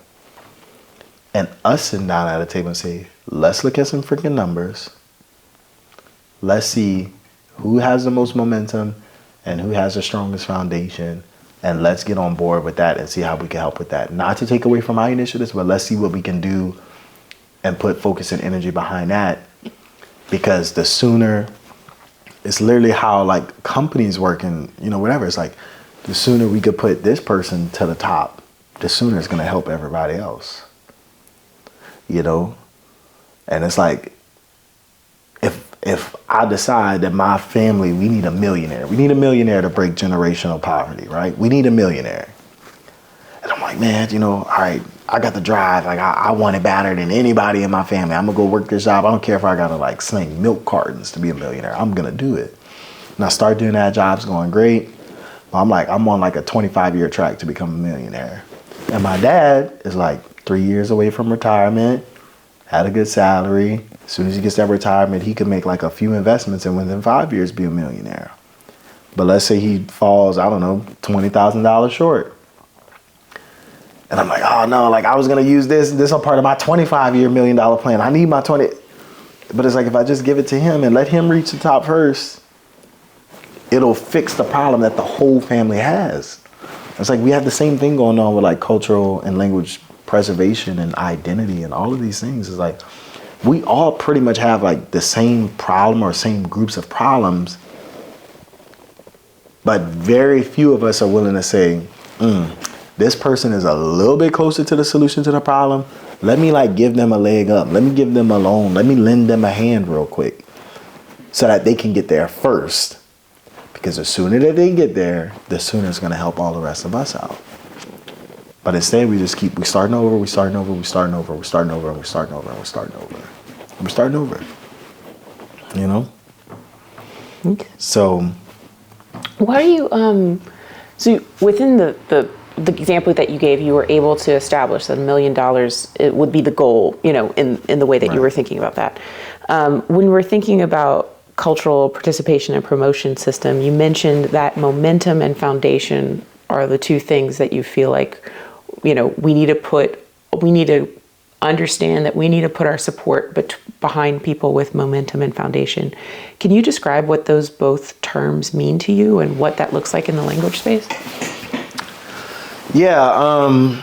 and us sitting down at a table and say, let's look at some freaking numbers. Let's see who has the most momentum and who has the strongest foundation, and let's get on board with that and see how we can help with that. Not to take away from our initiatives, but let's see what we can do and put focus and energy behind that. Because the sooner, it's literally how like companies work and, you know, whatever. It's like, the sooner we could put this person to the top, the sooner it's going to help everybody else. You know? And it's like, if I decide that my family, we need a millionaire. We need a millionaire to break generational poverty, right? We need a millionaire. And I'm like, man, you know, all right, I got the drive. Like, I want it better than anybody in my family. I'm going to go work this job. I don't care if I got to, like, sling milk cartons to be a millionaire. I'm going to do it. And I start doing that. Job's going great. I'm like, I'm on, like, a 25-year track to become a millionaire. And my dad is, like, 3 years away from retirement, had a good salary. As soon as he gets that retirement, he could make, like, a few investments and within 5 years be a millionaire. But let's say he falls, I don't know, $20,000 short. And I'm like, oh no, like I was gonna use this is part of my 25-year $1 million plan. I need my 20. But it's like, if I just give it to him and let him reach the top first, it'll fix the problem that the whole family has. It's like we have the same thing going on with like cultural and language preservation and identity and all of these things. It's like, we all pretty much have like the same problem or same groups of problems, but very few of us are willing to say, this person is a little bit closer to the solution to the problem. Let me like give them a leg up. Let me give them a loan. Let me lend them a hand real quick so that they can get there first. Because the sooner that they get there, the sooner it's going to help all the rest of us out. But instead, we just keep, we starting over. You know? Okay. So. What are you, so within the example that you gave, you were able to establish that $1 million it would be the goal, you know, in the way that you were thinking about that. When we're thinking about cultural participation and promotion system, you mentioned that momentum and foundation are the two things that you feel like, you know, we need to understand that we need to put our support behind people with momentum and foundation. Can you describe what those both terms mean to you and what that looks like in the language space? Yeah.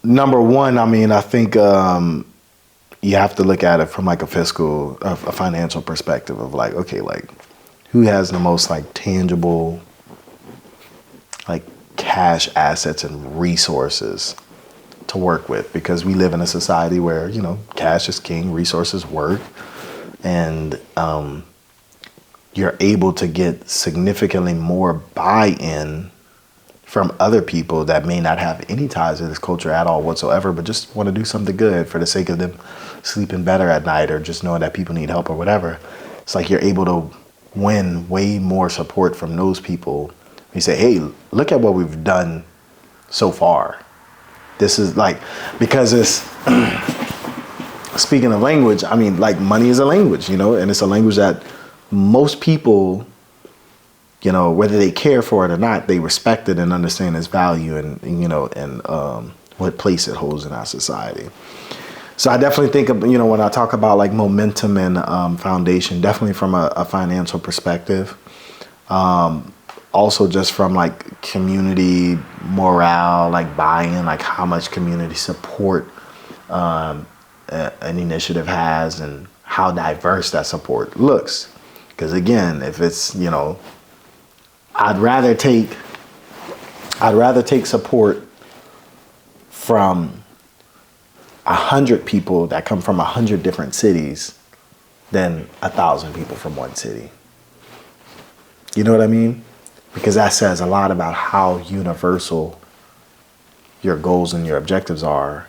Number one, I mean, I think you have to look at it from like a financial perspective of like, okay, like who has the most like tangible, like cash assets and resources to work with, because we live in a society where, you know, cash is king, resources work, and you're able to get significantly more buy-in from other people that may not have any ties to this culture at all whatsoever, but just want to do something good for the sake of them sleeping better at night or just knowing that people need help or whatever. It's like you're able to win way more support from those people. You say, hey, look at what we've done so far. This is like, because it's, speaking of language, I mean, like money is a language, you know, and it's a language that most people, you know, whether they care for it or not, they respect it and understand its value and you know, and what place it holds in our society. So I definitely think of, when I talk about like momentum and foundation, definitely from a financial perspective. Also just from like community morale, like buy-in, like how much community support an initiative has and how diverse that support looks. Because again, if it's, I'd rather take support from 100 people that come from 100 different cities than 1,000 people from one city. You know what I mean? Because that says a lot about how universal your goals and your objectives are,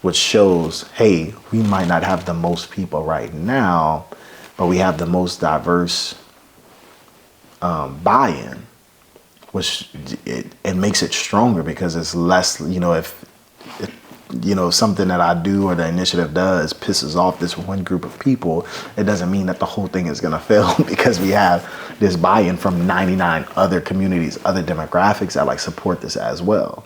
which shows, hey, we might not have the most people right now, but we have the most diverse buy-in, which it makes it stronger because it's less, if something that I do or the initiative does pisses off this one group of people, it doesn't mean that the whole thing is going to fail because we have this buy-in from 99 other communities, other demographics that like support this as well.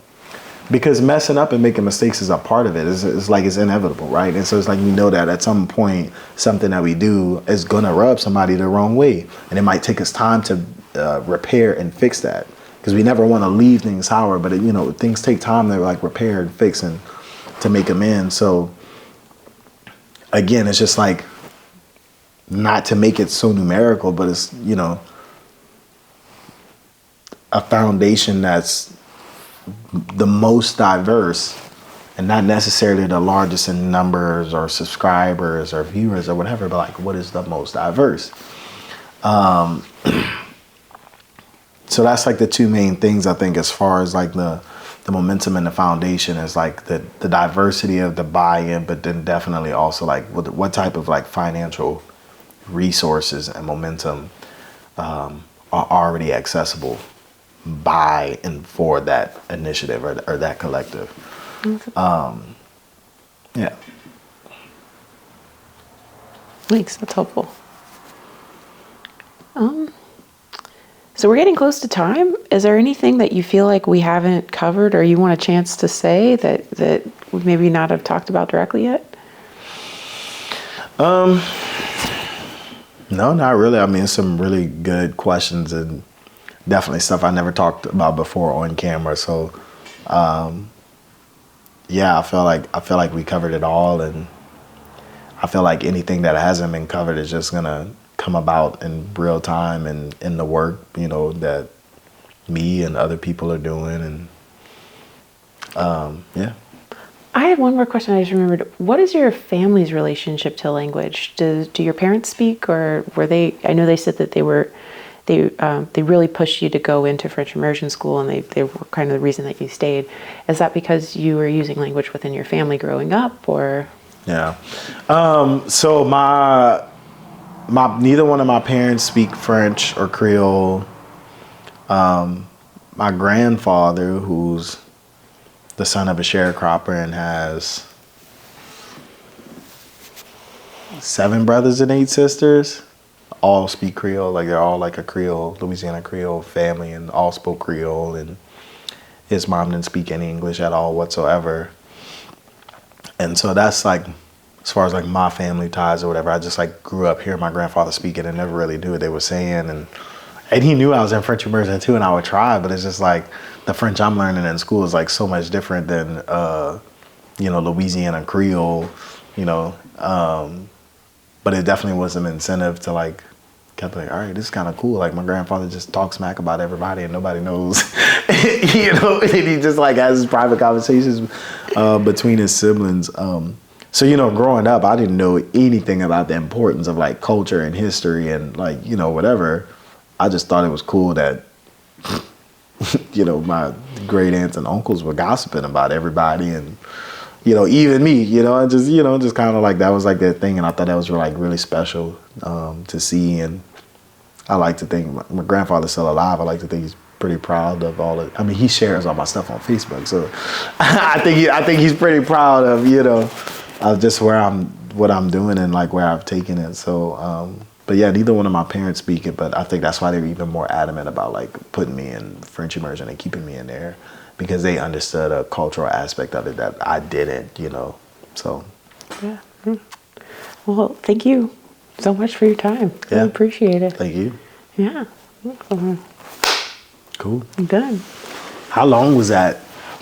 Because messing up and making mistakes is a part of it. It's like it's inevitable, right? And so it's like we know that at some point something that we do is going to rub somebody the wrong way. And it might take us time to repair and fix that. Because we never want to leave things sour, but things take time to like repair and fix and to make amends. So again, it's just like not to make it so numerical, but it's, a foundation that's the most diverse and not necessarily the largest in numbers or subscribers or viewers or whatever, but like what is the most diverse? So that's like the two main things I think as far as like the momentum and the foundation is like the diversity of the buy-in, but then definitely also like what type of like financial resources and momentum are already accessible by and for that initiative or that collective. Yeah. Thanks, that's helpful. So we're getting close to time. Is there anything that you feel like we haven't covered or you want a chance to say that we maybe not have talked about directly yet? No, not really. I mean, some really good questions and definitely stuff I never talked about before on camera. So, yeah, I feel like we covered it all, and I feel like anything that hasn't been covered is just gonna come about in real time and in the work, that me and other people are doing, and yeah. I had one more question I just remembered. What is your family's relationship to language? Do your parents speak, or were they? I know they said that they really pushed you to go into French immersion school, and they were kind of the reason that you stayed. Is that because you were using language within your family growing up, or? Yeah. So my neither one of my parents speak French or Creole. My grandfather, who's the son of a sharecropper and has 7 brothers and 8 sisters, all speak Creole. Like they're all like a Creole, Louisiana Creole family, and all spoke Creole. And his mom didn't speak any English at all whatsoever. And so that's like, as far as like my family ties or whatever, I just like grew up hearing my grandfather speaking and never really knew what they were saying. And he knew I was in French immersion too, and I would try, but it's just like the French I'm learning in school is like so much different than, Louisiana Creole, but it definitely was an incentive to like, kept like, all right, this is kind of cool. Like my grandfather just talks smack about everybody and nobody knows, and he just like has his private conversations between his siblings. So, growing up, I didn't know anything about the importance of like culture and history and like, whatever. I just thought it was cool that, my great aunts and uncles were gossiping about everybody and, even me, and just kind of like that was like their thing. And I thought that was like really special to see. And I like to think my grandfather's still alive. I like to think he's pretty proud of all it. I mean, he shares all my stuff on Facebook. So I think he's pretty proud of, of just what I'm doing and like where I've taken it. So, but yeah, neither one of my parents speak it, but I think that's why they were even more adamant about like putting me in French immersion and keeping me in there. because they understood a cultural aspect of it that I didn't, you know. So Yeah. Well, thank you so much for your time. I Yeah. appreciate it. thank you. Yeah. Cool. I'm done. How long was that